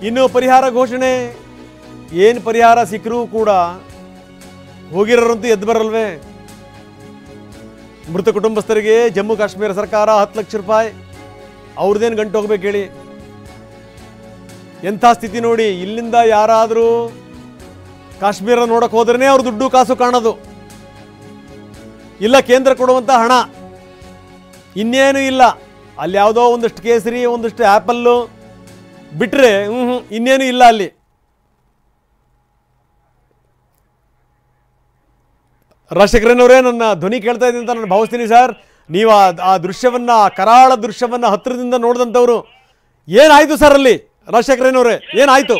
ಇನ್ನು ಪರಿಹಾರ ಘೋಷಣೆ ಏನು ಪರಿಹಾರ ಸಿಕ್ಕರೂ ಕೂಡ ಹೋಗಿರೋರಂತೂ ಎದ್ದು ಬರಲ್ವೇ? ಮೃತ ಕುಟುಂಬಸ್ಥರಿಗೆ ಜಮ್ಮು ಕಾಶ್ಮೀರ ಸರ್ಕಾರ 10 ಲಕ್ಷ ರೂಪಾಯಿ, ಅವ್ರದ್ದೇನು ಗಂಟು ಹೋಗ್ಬೇಕು ಹೇಳಿ? ಎಂಥ ಸ್ಥಿತಿ ನೋಡಿ. ಇಲ್ಲಿಂದ ಯಾರಾದರೂ ಕಾಶ್ಮೀರ ನೋಡಕ್ಕೆ ಹೋದ್ರೇ ಅವ್ರ ದುಡ್ಡು ಕಾಸು ಕಾಣೋದು, ಇಲ್ಲ ಕೇಂದ್ರ ಕೊಡುವಂಥ ಹಣ, ಇನ್ನೇನು ಇಲ್ಲ. ಅಲ್ಲಿ ಯಾವುದೋ ಒಂದಷ್ಟು ಕೇಸರಿ, ಒಂದಷ್ಟು ಆ್ಯಪಲ್ಲು ಬಿಟ್ಟರೆ ಇನ್ನೇನು ಇಲ್ಲ ಅಲ್ಲಿ. ರಾಜಶೇಖರನವರೇ, ನನ್ನ ಧ್ವನಿ ಕೇಳ್ತಾ ಇದೆ ಅಂತ ನಾನು ಭಾವಿಸ್ತೀನಿ ಸರ್. ನೀವು ಆ ದೃಶ್ಯವನ್ನು, ಕರಾಳ ದೃಶ್ಯವನ್ನು ಹತ್ತಿರದಿಂದ ನೋಡಿದಂಥವ್ರು, ಏನಾಯ್ತು ಸರ್ ಅಲ್ಲಿ? ರಾಜಶೇಖರನವರೇ, ಏನಾಯ್ತು?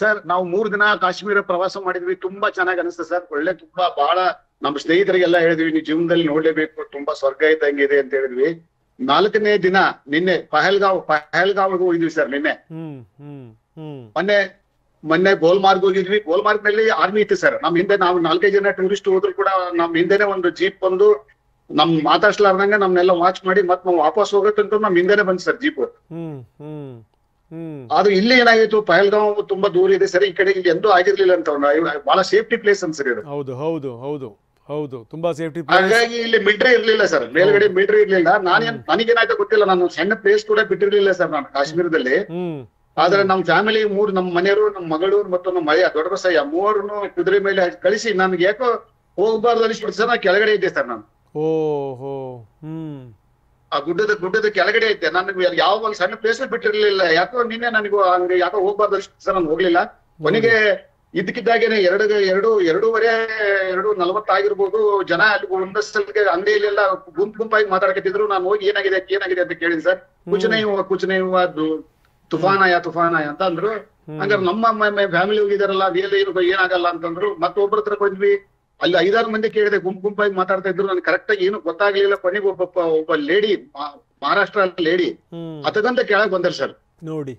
ಸರ್ ನಾವು 3 ದಿನ ಕಾಶ್ಮೀರ ಪ್ರವಾಸ ಮಾಡಿದ್ವಿ. ತುಂಬಾ ಚೆನ್ನಾಗಿ ಅನಿಸ್ತು ಸರ್. ಒಳ್ಳೆ ತುಂಬಾ ಬಹಳ ನಮ್ಮ ಸ್ನೇಹಿತರಿಗೆಲ್ಲ ಹೇಳಿದ್ವಿ, ನೀವು ಜೀವನದಲ್ಲಿ ನೋಡ್ಲೇಬೇಕು, ತುಂಬಾ ಸ್ವರ್ಗ ಇದ್ದಂಗಿದೆ ಅಂತ ಹೇಳಿದ್ವಿ. 4ನೇ ದಿನ ನಿನ್ನೆ ಪಹಲ್ಗಾವ್ಗೆ ಹೋಗಿದ್ವಿ ಸರ್. ನಿನ್ನೆ ಮೊನ್ನೆ ಗೋಲ್ಮಾರ್ಗ್ ಹೋಗಿದ್ವಿ. ಗೋಲ್ಮಾರ್ಗ್ ನಲ್ಲಿ ಆರ್ಮಿ ಇತ್ತು ಸರ್. ನಮ್ ಹಿಂದೆ ನಾವು 4-5 ಜನ ಟೂರಿಸ್ಟ್ ಹೋದ್ರು ಕೂಡ ನಮ್ ಹಿಂದೆನೆ ಒಂದು ಜೀಪ್ ಬಂದು ನಮ್ ಮಾತಾಡ್ಸ್ಲಾರ್ದಂಗೆ ನಮ್ನೆಲ್ಲ ವಾಚ್ ಮಾಡಿ ಮತ್ ನಾವು ವಾಪಸ್ ಹೋಗತ್ತಂತ ನಮ್ ಹಿಂದೆನೆ ಬಂದ್ ಸರ್ ಜೀಪ್. ಅದು ಇಲ್ಲಿ ಏನಾಗಿತ್ತು, ಪಹಲ್ಗಾಂವ್ ತುಂಬಾ ದೂರ ಇದೆ ಸರ್. ಈ ಕಡೆ ಇಲ್ಲಿ ಎಂದೂ ಆಗಿರ್ಲಿಲ್ಲ ಅಂತ, ಬಹಳ ಸೇಫ್ಟಿ ಪ್ಲೇಸ್ ಅನ್ಸರ್ ಇದು. ಹೌದು ಹೌದು ಹೌದು ಹೌದು, ತುಂಬಾ ಸೇಫ್ಟಿ. ಹಾಗಾಗಿ ಇಲ್ಲಿ ಮಿಲಿಟರಿ ಇರ್ಲಿಲ್ಲ ಸರ್, ಮೇಲ್ಗಡೆ ಮಿಲಿಟರಿ ಇರ್ಲಿಲ್ಲ. ನನಗೇನಾಯ್ತು ಗೊತ್ತಿಲ್ಲ, ನಾನು ಸಣ್ಣ ಪ್ಲೇಸ್ ಕೂಡ ಬಿಟ್ಟಿರ್ಲಿಲ್ಲ ಸರ್ ನಾನು ಕಾಶ್ಮೀರದಲ್ಲಿ. ಆದ್ರೆ ನಮ್ ಫ್ಯಾಮಿಲಿ 3, ನಮ್ಮ ಮನೆಯವರು, ನಮ್ಮ ಮಗಳು ಮತ್ತು ನಮ್ಮ ಮಳೆಯ ದೊಡ್ಡ ಬಸಯ್ಯ 3 ಕುದುರೆ ಮೇಲೆ ಕಳಿಸಿ ನನ್ಗೆ ಯಾಕೋ ಹೋಗ್ಬಾರ್ದು ಅನಿಸ್ಬಿಟ್ಟು ಸರ್. ನಾ ಕೆಳಗಡೆ ಇದ್ದೆ ಸರ್ ನಾನು. ಆ ಗುಡ್ಡದ ಕೆಳಗಡೆ ಇದ್ದೆ. ನನಗೆ ಯಾವ ಒಂದು ಸಣ್ಣ ಪ್ಲೇಸ್ ಬಿಟ್ಟಿರ್ಲಿಲ್ಲ. ಯಾಕೋ ನಿನ್ನೆ ನನಗೂ ಹಂಗೆ ಯಾಕೋ ಹೋಗ್ಬಾರ್ದು ಅನಿಸ್ಬಿಟ್ಟು ಸರ್, ನಾನು ಹೋಗ್ಲಿಲ್ಲ. ಕೊನೆಗೆ ಇದ್ದಕ್ಕಿದ್ದಾಗೇನೆ 2:40 ಆಗಿರ್ಬೋದು. ಜನ ಅಲ್ಲಿ ಒಂದಷ್ಟೇ ಅಂಗಡಿಯಲ್ಲೆಲ್ಲ ಗುಂಪಾಗಿ ಮಾತಾಡಕತ್ತಿದ್ರು. ನಾನು ಹೋಗಿ ಏನಾಗಿದೆ ಅಂತ ಕೇಳಿದೆ ಸರ್. ಕುಚನೆ ತುಫಾನಾಯ ಅಂತ ಅಂದ್ರು. ಹಂಗಾರೆ ನಮ್ಮ ಫ್ಯಾಮಿಲಿ ಹೋಗಿದಾರಲ್ಲ, ಏನಾಗಲ್ಲ ಅಂತಂದ್ರು. ಮತ್ತೊಬ್ಬರ ಹತ್ರ ಬಂದ್ವಿ, ಅಲ್ಲಿ 5-6 ಮಂದಿ ಕೇಳಿದೆ, ಗುಂಪಾಗಿ ಮಾತಾಡ್ತಾ ಇದ್ರು. ನನ್ಗೆ ಕರೆಕ್ಟ್ ಆಗಿ ಏನು ಗೊತ್ತಾಗ್ಲಿಲ್ಲ. ಕೊನೆಗೆ ಒಬ್ಬ ಲೇಡಿ, ಮಹಾರಾಷ್ಟ್ರ ಲೇಡಿ ಹತ್ತಗಂತ ಕೆಳಗ್ ಬಂದಾರ ಸರ್. ನೋಡಿ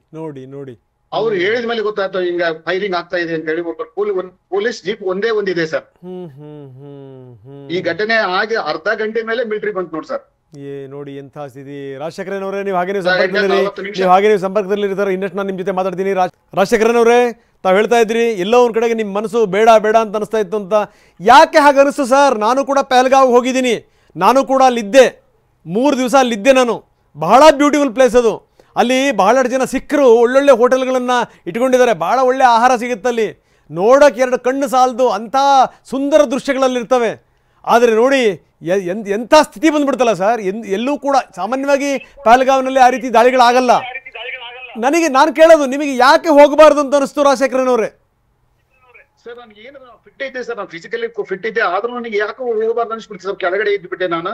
ಅವ್ರು ಹೇಳಿದ ಮೇಲೆ ಗೊತ್ತಾಯ್ತು ಹಿಂಗ ಫೈರಿಂಗ್ ಆಗ್ತಾ ಇದೆ ಅಂತ ಹೇಳಿ. ಒಬ್ಬ ಪೊಲೀಸ್ ಜೀಪ್ ಒಂದೇ ಇದೆ ಸರ್. ಈ ಘಟನೆ ಆಗಿ ಅರ್ಧ ಗಂಟೆ ಮೇಲೆ ಮಿಲಿಟರಿ ಬಂತು ನೋಡಿ ಸರ್. ನೋಡಿ ಎಂಥ ಸ್ಥಿತಿ. ರಾಜಶೇಖರನವರೇ, ನೀವು ಹಾಗೆ ಸಂಪರ್ಕದಲ್ಲಿ ಇರ್ತಾರೆ. ಇನ್ನಷ್ಟು ನಾನು ನಿಮ್ ಜೊತೆ ಮಾತಾಡ್ತೀನಿ. ರಾಜಶೇಖರನವರೇ, ತಾವು ಹೇಳ್ತಾ ಇದ್ರಿ ಎಲ್ಲೋ ಒಂದ್ ಕಡೆಗೆ ನಿಮ್ಮ ಮನಸ್ಸು ಬೇಡ ಅಂತ ಅನಿಸ್ತಾ ಇತ್ತು ಅಂತ. ಯಾಕೆ ಹಾಗೆ ಅನಿಸ್ತು ಸರ್? ನಾನು ಕೂಡ ಪಹಲ್ಗಾವ್ಗೆ ಹೋಗಿದ್ದೀನಿ, ನಾನು ಕೂಡ ಅಲ್ಲಿದ್ದೆ, 3 ದಿವಸ ಅಲ್ಲಿದ್ದೆ ನಾನು. ಬಹಳ ಬ್ಯೂಟಿಫುಲ್ ಪ್ಲೇಸ್ ಅದು. ಅಲ್ಲಿ ಬಹಳಷ್ಟು ಜನ ಸಿಕ್ಕರು ಒಳ್ಳೊಳ್ಳೆ ಹೋಟೆಲ್ಗಳನ್ನು ಇಟ್ಕೊಂಡಿದ್ದಾರೆ, ಭಾಳ ಒಳ್ಳೆ ಆಹಾರ ಸಿಗುತ್ತೆ ಅಲ್ಲಿ. ನೋಡೋಕೆ 2 ಕಣ್ಣು ಸಾಲದು ಅಂಥ ಸುಂದರ ದೃಶ್ಯಗಳಲ್ಲಿರ್ತವೆ. ಆದರೆ ನೋಡಿ ಎಂಥ ಸ್ಥಿತಿ ಬಂದ್ಬಿಡ್ತಲ್ಲ ಸರ್. ಎಲ್ಲೂ ಕೂಡ ಸಾಮಾನ್ಯವಾಗಿ ಪಹಲ್ಗಾವ್ನಲ್ಲಿ ಆ ರೀತಿ ದಾಳಿಗಳಾಗಲ್ಲ. ನಾನು ಕೇಳೋದು, ನಿಮಗೆ ಯಾಕೆ ಹೋಗಬಾರ್ದು ಅಂತ ಅನಿಸ್ತು ರಾಜಶೇಖರನವರೇ? ಸರ್ ನನಗೆ ಏನು ಫಿಟ್ ಐತೆ ಸರ್, ನಾನು ಫಿಸಿಕಲಿ ಫಿಟ್ ಇದೆ. ಆದ್ರೂ ನನಗೆ ಯಾಕೆ ಹೋಗಬಾರ್ದು ಅನ್ಸ್ಬಿಡ್ತು ಸರ್. ಕೆಳಗಡೆ ಇದ್ಬಿಟ್ಟೆ ನಾನು.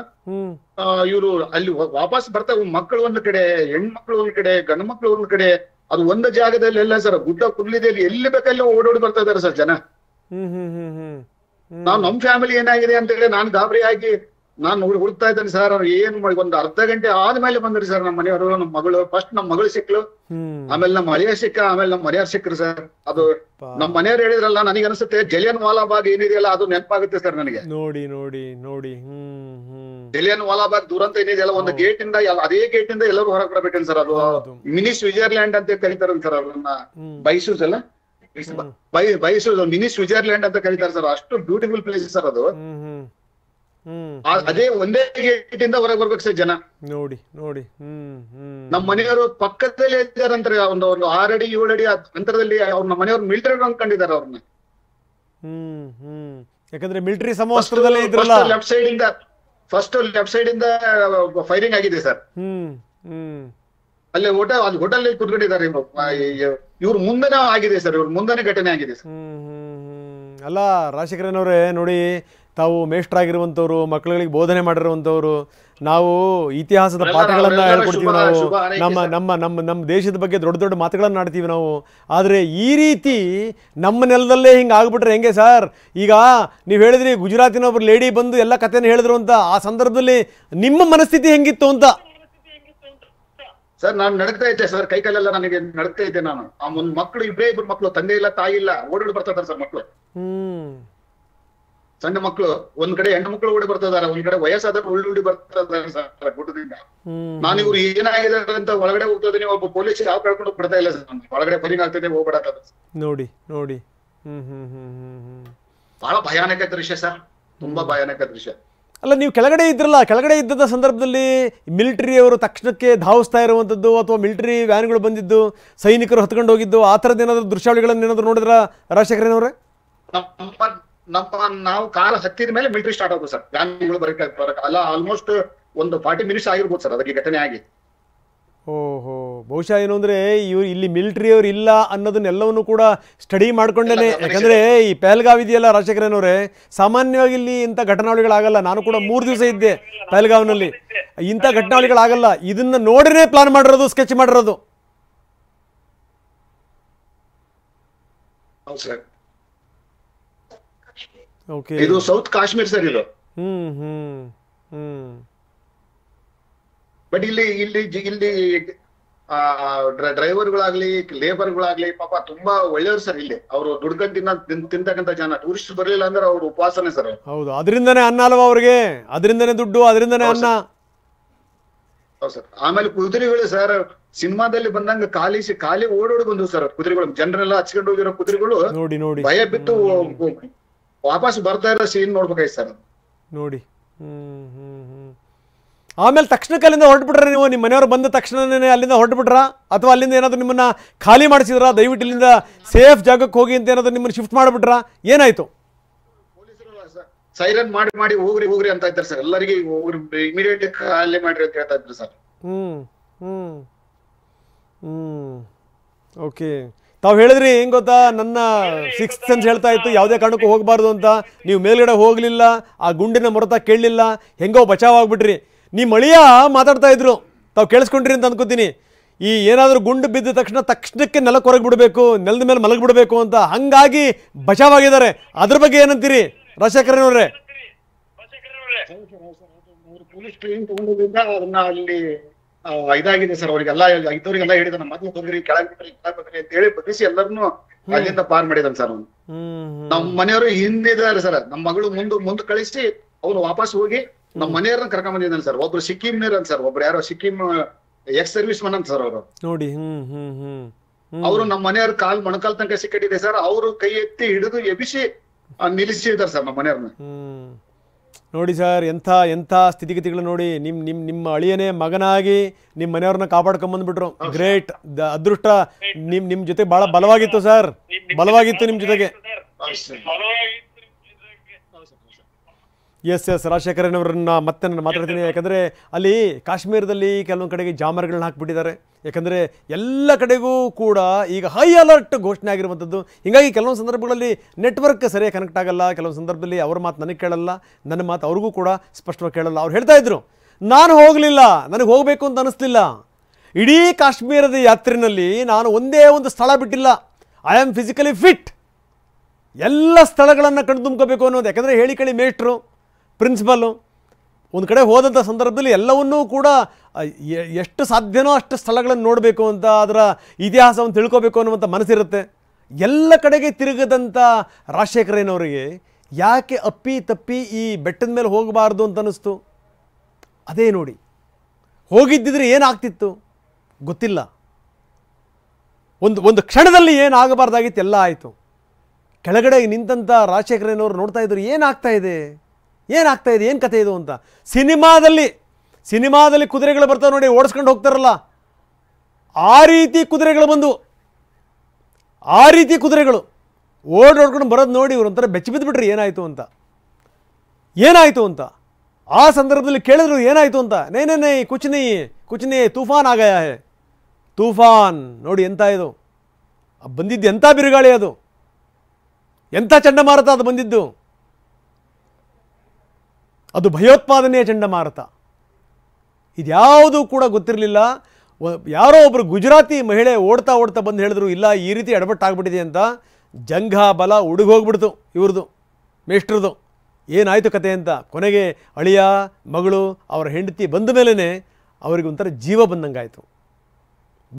ಇವರು ಅಲ್ಲಿ ವಾಪಸ್ ಬರ್ತಾವ, ಮಕ್ಕಳು ಒಂದ್ ಕಡೆ, ಹೆಣ್ಮಕ್ಳು ಒಂದ್ ಕಡೆ, ಗಂಡು ಮಕ್ಳು ಒಂದ್ ಕಡೆ. ಅದು ಒಂದು ಜಾಗದಲ್ಲಿ ಎಲ್ಲ ಸರ್, ಗುಡ್ಡ ಕುರ್ಲಿದೆ, ಎಲ್ಲಿ ಬೇಕಲ್ಲಿ ಓಡೋಡಿ ಬರ್ತಾ ಇದಾರೆ ಸರ್ ಜನ. ನಮ್ ಫ್ಯಾಮಿಲಿ ಏನಾಗಿದೆ ಅಂತ ಹೇಳಿ ನಾನು ಗಾಬರಿ ಆಗಿ ನಾನು ಹುಡುಕ್ತಾ ಇದ್ದೇನೆ ಸರ್. ಅವ್ರು ಏನ್ ಮಾಡಿ ಒಂದು ಅರ್ಧ ಗಂಟೆ ಆದ್ಮೇಲೆ ಬಂದ್ರಿ ಸರ್ ನಮ್ಮ ಮನೆಯವರು. ನಮ್ಮ ಮಗಳು ಫಸ್ಟ್ ನಮ್ಮ ಮಗಳು ಸಿಕ್ಲು, ಆಮೇಲೆ ನಮ್ಮ ಮಳೆಯ ಸಿಕ್ಕ, ಆಮೇಲೆ ನಮ್ಮ ಮನೆಯವ್ರು ಸಿಕ್ಕ್ರು ಸರ್. ಅದು ನಮ್ಮ ಮನೆಯವ್ರು ಹೇಳಿದ್ರಲ್ಲ, ನನಗೆ ಅನ್ಸುತ್ತೆ ಜಲಿಯನ್ ವಾಲಾಬಾಗ್ ಏನಿದೆಯಲ್ಲ ಅದು ನೆನಪಾಗುತ್ತೆ ಸರ್ ನನಗೆ. ನೋಡಿ ಜಲಿಯನ್ ವಾಲಾಬಾಗ್ ದುರಂತ ಏನಿದೆಯಲ್ಲ, ಒಂದು ಗೇಟ್ ಇಂದ ಅದೇ ಗೇಟ್ ಇಂದ ಎಲ್ಲರೂ ಹೊರಗೆ ಬರ್ಬೇಕೇನ್ ಸರ್. ಅದು ಮಿನಿ ಸ್ವಿಟ್ಜರ್ಲ್ಯಾಂಡ್ ಅಂತ ಕರೀತಾರ ಸರ್ ಅದನ್ನ. ಬೈಸೂಸ್ ಅಲ್ಲ, ಬೈಸೂಸ್ ಮಿನಿ ಸ್ವಿಟ್ಜರ್ಲ್ಯಾಂಡ್ ಅಂತ ಕರೀತಾರೆ ಸರ್. ಅಷ್ಟು ಬ್ಯೂಟಿಫುಲ್ ಪ್ಲೇಸ್ ಸರ್ ಅದು. ಅದೇ ಒಂದೇ ಗೇಟ್ ಇಂದ ಹೊರಗೆ ಬರ್ಬೇಕು ಸರ್ ಜನ. ನೋಡಿ ನಮ್ಮ ಮನೆಯವರು ಪಕ್ಕದಲ್ಲೇ ಇದ್ದಾರಂತಾರೆ. ಒಂದು 6 ಅಡಿ 7 ಅಡಿ ಅಂತರದಲ್ಲಿ ಅವ್ರ ನಮ್ಮ ಮನೆಯವ್ರು ಮಿಲಿಟರಿ ಅನ್ಕೊಂಡಿದ್ದಾರೆ ಅವ್ರನ್ನ. ಯಾಕಂದ್ರೆ ಮಿಲಿಟರಿ ಸಮವಸ್ತ್ರದಲ್ಲೇ ಇದ್ರಲ್ಲ. ಫಸ್ಟ್ ಲೆಫ್ಟ್ ಸೈಡ್ ಇಂದ ಫೈರಿಂಗ್ ಆಗಿದೆ ಸರ್. ಅಲ್ಲಿ ಹೋಟೆಲ್ ಕುತ್ಕೊಂಡಿದ್ದಾರೆ. ಇವ್ರ ಮುಂದೆನೇ ಆಗಿದೆ ಸರ್, ಇವ್ರ ಮುಂದೆನೇ ಘಟನೆ ಆಗಿದೆ ಸರ್. ಅಲ್ಲ ರಾಜಶೇಖರನವರೇ, ನೋಡಿ ತಾವು ಮೇಷ್ಟ್ರಾಗಿರುವಂಥವ್ರು, ಮಕ್ಕಳುಗಳಿಗೆ ಬೋಧನೆ ಮಾಡಿರುವಂಥವ್ರು, ನಾವು ಇತಿಹಾಸದ ಪಾಠಗಳನ್ನು ಹೇಳ್ಕೊಡ್ತೀವಿ. ನಾವು ನಮ್ಮ ದೇಶದ ಬಗ್ಗೆ ದೊಡ್ಡ ಮಾತುಗಳನ್ನು ಆಡ್ತೀವಿ ನಾವು. ಆದರೆ ಈ ರೀತಿ ನಮ್ಮ ನೆಲದಲ್ಲೇ ಹಿಂಗೆ ಆಗ್ಬಿಟ್ರೆ ಹೆಂಗೆ ಸರ್? ಈಗ ನೀವು ಹೇಳಿದ್ರಿ ಗುಜರಾತಿನ ಒಬ್ಬರು ಲೇಡಿ ಬಂದು ಎಲ್ಲ ಕಥೆನ ಹೇಳಿದ್ರು ಅಂತ. ಆ ಸಂದರ್ಭದಲ್ಲಿ ನಿಮ್ಮ ಮನಸ್ಥಿತಿ ಹೆಂಗಿತ್ತು ಅಂತ? ಸರ್ ನಾನು ನಡಕ್ತಾ ಇದ್ದೆ ಸರ್, ಕೈಕಾಲೆಲ್ಲ ನನಗೆ ನಡಕ್ತಾ ಇದ್ದೆ ನಾನು. ಆ ಮಕ್ಕಳು 2 ಮಕ್ಕಳು, ತಂದೆ ಇಲ್ಲ ತಾಯಿ ಇಲ್ಲ, ಓಡಾಡಿ ಬರ್ತಾ ಇದ್ದಾರೆ ಸರ್ ಮಕ್ಕಳು. ಸಣ್ಣ ಮಕ್ಕಳು ಒಂದ್ ಕಡೆ ಹೆಣ್ಣು ಮಕ್ಕಳು ಓಡಿ ಬರ್ತಾ ಇದಾರೆ, ಒಂದ್ ಕಡೆ ವಯಸ್ಸಾದ ಉಳ್ಳಿ ಬರ್ತಾ ಇದಾರೆ ಸರ್ ಗುಡ್ಡದಿಂದ. ನಾನು ಇವ್ರು ಏನಾಗಿದ್ದಾರೆ ಅಂತ ಒಳಗಡೆ ಹೋಗ್ತದೆ, ಒಬ್ಬ ಪೊಲೀಸ್ ಯಾವ ಕಳ್ಕೊಂಡು ಬಿಡ್ತಾ ಇಲ್ಲ ಸರ್, ಒಳಗಡೆ ಬರಿಂಗ್ ಆಗ್ತದೆ ಹೋಗ್ಬಿಡ. ನೋಡಿ ನೋಡಿ ಬಹಳ ಭಯಾನಕ ದೃಶ್ಯ ಸರ್, ತುಂಬಾ ಭಯಾನಕ ದೃಶ್ಯ. ಅಲ್ಲ, ನೀವು ಕೆಳಗಡೆ ಇದ್ರಲ್ಲ, ಕೆಳಗಡೆ ಇದ್ದ ಸಂದರ್ಭದಲ್ಲಿ ಮಿಲಿಟರಿ ಅವರು ತಕ್ಷಣಕ್ಕೆ ಧಾವಿಸ್ತಾ ಇರುವಂಥದ್ದು ಅಥವಾ ಮಿಲಿಟರಿ ವ್ಯಾನ್ಗಳು ಬಂದಿದ್ದು, ಸೈನಿಕರು ಹತ್ಕೊಂಡು ಹೋಗಿದ್ದು, ಆ ಥರದ್ದು ಏನಾದರೂ ದೃಶ್ಯಾವಳಿಗಳನ್ನು ಏನಾದರೂ ನೋಡಿದ್ರ ರಾಜಶೇಖರನವರೇ? ನಾವು ಕಾರ್ ಹತ್ತಿದ ಮೇಲೆ ಮಿಲಿಟರಿ ಸ್ಟಾರ್ಟ್ ಆಗೋದು ಸರ್, ವ್ಯಾನ್ಗಳು ಬರಕ್ಕೆ ಅಲ್ಲ ಆಲ್ಮೋಸ್ಟ್ ಒಂದು 40 ಮಿನಿಟ್ಸ್ ಆಗಿರ್ಬೋದು ಸರ್ ಅದಕ್ಕೆ ಘಟನೆ ಆಗಿ. ಓಹೋ, ಬಹುಶಃ ಏನು ಅಂದರೆ ಇವ್ರು ಇಲ್ಲಿ ಮಿಲಿಟರಿ ಅವ್ರು ಇಲ್ಲ ಅನ್ನೋದನ್ನೆಲ್ಲವನ್ನು ಕೂಡ ಸ್ಟಡಿ ಮಾಡ್ಕೊಂಡೇನೆ. ಯಾಕಂದರೆ ಈ ಪಹಲ್ಗಾವ್ ಇದೆಯಲ್ಲ ರಾಜಶೇಖರನವರೇ, ಸಾಮಾನ್ಯವಾಗಿ ಇಲ್ಲಿ ಇಂಥ ಘಟನಾವಳಿಗಳಾಗಲ್ಲ. ನಾನು ಕೂಡ 3 ದಿವಸ ಇದ್ದೆ ಪಹಲ್ಗಾವ್ನಲ್ಲಿ, ಇಂಥ ಘಟನಾವಳಿಗಳಾಗಲ್ಲ. ಇದನ್ನ ನೋಡಿನೇ ಪ್ಲಾನ್ ಮಾಡಿರೋದು, ಸ್ಕೆಚ್ ಮಾಡಿರೋದು. ಓಕೆ, ಇದು ಸೌತ್ ಕಾಶ್ಮೀರ್ ಸರ್ ಇದು. ಬಟ್ ಇಲ್ಲಿ ಇಲ್ಲಿ ಇಲ್ಲಿ ಡ್ರೈವರ್ಗಳಾಗ್ಲಿ ಲೇಬರ್ಗಳಾಗ್ಲಿ ಪಾಪ ತುಂಬಾ ಒಳ್ಳೆಯವ್ರು ಸರ್. ಇಲ್ಲಿ ಅವರು ದುಡ್ಕೊಂಡು ತಿಂತಕ್ಕಂತ ಜನ, ಟೂರಿಸ್ಟ್ ಬರ್ಲಿಲ್ಲ ಅಂದ್ರೆ ಅವ್ರ ಉಪವಾಸನೆ ಸರ್. ಹೌದು, ಅದರಿಂದನೇ ಅನ್ನ ಅಲ್ವಾ ಅವ್ರಿಗೆ, ಅದರಿಂದನೇ ದುಡ್ಡು, ಅದರಿಂದನೇ ಅನ್ನ. ಹೌದು ಸರ್. ಆಮೇಲೆ ಕುದುರೆಗಳು ಸರ್, ಸಿನಿಮಾದಲ್ಲಿ ಬಂದಂಗ ಖಾಲಿ ಓಡೋಡಿ ಬಂದು ಸರ್ ಕುದುರೆಗಳು, ಜನರೆಲ್ಲ ಹಚ್ಕೊಂಡು ಹೋಗಿರೋ ಕುದುರೆಗಳು ನೋಡಿ ನೋಡಿ ಭಯ ಬಿತ್ತು ವಾಪಸ್ ಬರ್ತಾ ಇರೋ ಸೀನ್ ನೋಡ್ಬೇಕಾಯ್ತು ಸರ್ ನೋಡಿ. ಆಮೇಲೆ ತಕ್ಷಣಕ್ಕೆ ಅಲ್ಲಿಂದ ಹೊರಟ್ಬಿಟ್ರೆ ನೀವು, ನಿಮ್ಮ ಮನೆಯವರು ಬಂದ ತಕ್ಷಣನೇ ಅಲ್ಲಿಂದ ಹೊರಟ್ಬಿಟ್ರ ಅಥವಾ ಅಲ್ಲಿಂದ ಏನಾದ್ರು ನಿಮ್ಮನ್ನ ಖಾಲಿ ಮಾಡಿಸಿದ್ರ, ದಯವಿಟ್ಟು ಇಲ್ಲಿಂದ ಸೇಫ್ ಜಾಗಕ್ಕೆ ಹೋಗಿ ಅಂತ ಏನಾದ್ರು ನಿಮ್ಮನ್ನ ಶಿಫ್ಟ್ ಮಾಡಿಬಿಟ್ರ, ಏನಾಯ್ತು? ಪೊಲೀಸರು ಸೈರನ್ ಮಾಡಿ ಹೋಗ್ರಿ ಅಂತ ಇದ್ದಾರೆ ಸರ್, ಎಲ್ಲರಿಗೆ ಇಮಿಡಿಯೇಟ್ ಖಾಲಿ ಮಾಡ್ರಿ ಅಂತ ಹೇಳ್ತಾ ಇದ್ರು ಸರ್. ಓಕೆ, ತಾವು ಹೇಳಿದ್ರಿ ಹೆಂಗ್ ಗೊತ್ತಾ, ನನ್ನ 6th ಸೆನ್ಸ್ ಹೇಳ್ತಾ ಇತ್ತು ಯಾವುದೇ ಕಾರಣಕ್ಕೂ ಹೋಗಬಾರ್ದು ಅಂತ. ನೀವು ಮೇಲ್ಗಡೆ ಹೋಗಲಿಲ್ಲ, ಆ ಗುಂಡಿನ ಮೊರತ ಕೇಳಲಿಲ್ಲ, ಹೆಂಗೋ ಬಚಾವ್ ಆಗ್ಬಿಟ್ರಿ. ನಿಮ್ಮ ಅಳಿಯ ಮಾತಾಡ್ತಾ ಇದ್ರು, ತಾವು ಕೇಳಿಸ್ಕೊಂಡ್ರಿ ಅಂತ ಅನ್ಕೋತೀನಿ. ಈ ಏನಾದರೂ ಗುಂಡು ಬಿದ್ದ ತಕ್ಷಣಕ್ಕೆ ನೆಲಕ್ಕೆ ಹೊರಗೆ ಬಿಡಬೇಕು, ನೆಲದ ಮೇಲೆ ಮಲಗಿಬಿಡ್ಬೇಕು ಅಂತ, ಹಂಗಾಗಿ ಬಚಾವಾಗಿದ್ದಾರೆ. ಅದ್ರ ಬಗ್ಗೆ ಏನಂತೀರಿ ರಾಜಶೇಖರನವರೇ? ಪೊಲೀಸ್ ಟ್ರೈನ್ ತಗೊಂಡಿದ್ರಿಂದ ಅದನ್ನ ಅಲ್ಲಿ ಇದಾಗಿದೆ ಸರ್. ಅವ್ರಿಗೆಲ್ಲ ಇದ್ದವ್ರಿಗೆಲ್ಲ ಹೇಳಿದ ನಮ್ಮ ಮಕ್ಳು ತೊಂದ್ರಿ ಕೆಳಗೆ ಅಂತ ಹೇಳಿ ಬದಿಸಿ ಎಲ್ಲರನ್ನು ಅಲ್ಲಿಂದ ಪಾರ್ ಮಾಡಿದಾನೆ ಸರ್ ಅವನು. ನಮ್ಮ ಮನೆಯವರು ಹಿಂದಿದ್ದಾರೆ ಸರ್, ನಮ್ಮ ಮಗಳು ಮುಂದೆ ಕಳಿಸಿ ಅವ್ನು ವಾಪಸ್ ಹೋಗಿ ನಮ್ಮ ಮನೆಯವ್ರನ್ನ ಕರ್ಕೊಂಡ್ ಬಂದಿದ್ದಾನೆ ಸರ್. ಒಬ್ರು ಸಿಕ್ಕಿಂನರ್ ಅಂತ ಸರ್, ಒಬ್ರು ಯಾರೋ ಸಿಕ್ಕಿಂ ಎಕ್ಸ್ ಸರ್ವಿಸ್ ಮನ್ ಅಂತ ಸರ್ ಅವರು. ನೋಡಿ, ಅವರು ನಮ್ಮ ಮನೆಯವ್ರ ಮೊಣಕಾಲ್ ತನಕ ಸಿಕ್ಕಿಟ್ಟಿದೆ ಸರ್. ಅವರು ಕೈ ಎತ್ತಿ ಹಿಡಿದು ಎಬಿಸಿ ನಿಲ್ಲಿಸಿದ್ದಾರೆ ಸರ್ ನಮ್ಮ ಮನೆಯವ್ರನ್ನ. ನೋಡಿ ಸರ್, ಎಂಥ ಸ್ಥಿತಿಗತಿಗಳು ನೋಡಿ. ನಿಮ್ಮ ಅಳಿಯನೇ ಮಗನಾಗಿ ನಿಮ್ಮ ಮನೆಯವ್ರನ್ನ ಕಾಪಾಡ್ಕೊಂಬಂದ್ಬಿಟ್ರು. ಗ್ರೇಟ್, ಅದೃಷ್ಟ ನಿಮ್ ಜೊತೆ ಬಹಳ ಬಲವಾಗಿತ್ತು ಸರ್, ಬಲವಾಗಿತ್ತು ನಿಮ್ ಜೊತೆಗೆ. ಎಸ್ ರಾಜಶೇಖರನವ್ರನ್ನ ಮತ್ತೆ ನಾನು ಮಾತಾಡ್ತೀನಿ. ಯಾಕಂದರೆ ಅಲ್ಲಿ ಕಾಶ್ಮೀರದಲ್ಲಿ ಕೆಲವೊಂದು ಕಡೆಗೆ ಜಾಮರ್ಗಳನ್ನ ಹಾಕ್ಬಿಟ್ಟಿದ್ದಾರೆ. ಯಾಕಂದರೆ ಎಲ್ಲ ಕಡೆಗೂ ಕೂಡ ಈಗ ಹೈ ಅಲರ್ಟ್ ಘೋಷಣೆ ಆಗಿರುವಂಥದ್ದು. ಹೀಗಾಗಿ ಕೆಲವೊಂದು ಸಂದರ್ಭಗಳಲ್ಲಿ ನೆಟ್ವರ್ಕ್ ಸರಿಯಾಗಿ ಕನೆಕ್ಟ್ ಆಗಲ್ಲ, ಕೆಲವೊಂದು ಸಂದರ್ಭದಲ್ಲಿ ಅವ್ರ ಮಾತು ನನಗೆ ಕೇಳಲ್ಲ, ನನ್ನ ಮಾತು ಅವ್ರಿಗೂ ಕೂಡ ಸ್ಪಷ್ಟವಾಗಿ ಕೇಳಲ್ಲ. ಅವ್ರು ಹೇಳ್ತಾ ಇದ್ರು, ನಾನು ಹೋಗಲಿಲ್ಲ, ನನಗೆ ಹೋಗಬೇಕು ಅಂತ ಅನ್ನಿಸ್ಲಿಲ್ಲ. ಇಡೀ ಕಾಶ್ಮೀರದ ಯಾತ್ರೆಯಲ್ಲಿ ನಾನು ಒಂದೇ ಒಂದು ಸ್ಥಳ ಬಿಟ್ಟಿಲ್ಲ. ಐ ಆಮ್ ಫಿಸಿಕಲಿ ಫಿಟ್, ಎಲ್ಲ ಸ್ಥಳಗಳನ್ನು ಕಣ್ಣು ತುಂಬ್ಕೋಬೇಕು ಅನ್ನೋದು. ಯಾಕಂದರೆ ಹೇಳಿ ಕೇಳಿ ಮೇಷ್ಟ್ರು, ಪ್ರಿನ್ಸಿಪಲ್ಲು ಒಂದು ಕಡೆ ಹೋದಂಥ ಸಂದರ್ಭದಲ್ಲಿ ಎಲ್ಲವನ್ನೂ ಕೂಡ ಎಷ್ಟು ಸಾಧ್ಯನೋ ಅಷ್ಟು ಸ್ಥಳಗಳನ್ನು ನೋಡಬೇಕು ಅಂತ, ಅದರ ಇತಿಹಾಸವನ್ನು ತಿಳ್ಕೋಬೇಕು ಅನ್ನುವಂಥ ಮನಸ್ಸಿರುತ್ತೆ. ಎಲ್ಲ ಕಡೆಗೆ ತಿರುಗದಂಥ ರಾಜಶೇಖರನವರಿಗೆ ಯಾಕೆ ಅಪ್ಪಿ ತಪ್ಪಿ ಈ ಬೆಟ್ಟದ ಮೇಲೆ ಹೋಗಬಾರ್ದು ಅಂತ ಅನ್ನಿಸ್ತು? ಅದೇ ನೋಡಿ, ಹೋಗಿದ್ದಿದ್ರೆ ಏನಾಗ್ತಿತ್ತು ಗೊತ್ತಿಲ್ಲ. ಒಂದು ಕ್ಷಣದಲ್ಲಿ ಏನಾಗಬಾರ್ದಾಗಿತ್ತು ಎಲ್ಲ ಆಯಿತು. ಕೆಳಗಡೆ ನಿಂತಂಥ ರಾಜಶೇಖರನವರು ನೋಡ್ತಾ ಇದ್ರು, ಏನಾಗ್ತಾ ಇದೆ, ಏನು ಕಥೆ ಇದು ಅಂತ. ಸಿನಿಮಾದಲ್ಲಿ ಕುದುರೆಗಳು ಬರ್ತಾವೆ ನೋಡಿ, ಓಡಿಸ್ಕೊಂಡು ಹೋಗ್ತಾರಲ್ಲ, ಆ ರೀತಿ ಕುದುರೆಗಳು ಬಂದು, ಆ ರೀತಿ ಕುದುರೆಗಳು ಓಡ್ಕೊಂಡು ಬರೋದು ನೋಡಿ ಇವರು ಒಂಥರ ಬೆಚ್ಚಿ ಬಿದ್ದುಬಿಟ್ರಿ ಏನಾಯಿತು ಅಂತ. ಆ ಸಂದರ್ಭದಲ್ಲಿ ಕೇಳಿದ್ರು ಏನಾಯಿತು ಅಂತ. ನೇ ಕುಚ್ ನಹೀ ತೂಫಾನ್ ಆಗಯಾ ಹೈ. ತೂಫಾನ್ ನೋಡಿ, ಎಂಥ ಇದು ಬಂದಿದ್ದು, ಎಂಥ ಬಿರುಗಾಳಿ ಅದು, ಎಂಥ ಚಂಡಮಾರುತ ಅದು ಬಂದಿದ್ದು. ಅದು ಭಯೋತ್ಪಾದನೆಯ ಚಂಡಮಾರುತ. ಇದ್ಯಾವುದೂ ಕೂಡ ಗೊತ್ತಿರಲಿಲ್ಲ. ಯಾರೋ ಒಬ್ಬರು ಗುಜರಾತಿ ಮಹಿಳೆ ಓಡ್ತಾ ಬಂದು ಹೇಳಿದ್ರು, ಇಲ್ಲ ಈ ರೀತಿ ಎಡವಟ್ಟಾಗ್ಬಿಟ್ಟಿದೆ ಅಂತ. ಜಂಘ ಬಲ ಉಡುಗೋಗ್ಬಿಡ್ತು ಇವ್ರದ್ದು, ಮೇಷ್ಟ್ರದ್ದು. ಏನಾಯಿತು ಕತೆ ಅಂತ. ಕೊನೆಗೆ ಅಳಿಯ, ಮಗಳು, ಅವರ ಹೆಂಡತಿ ಬಂದ ಮೇಲೇ ಅವರಿಗೆ ಒಂಥರ ಜೀವ ಬಂದಂಗಾಯಿತು.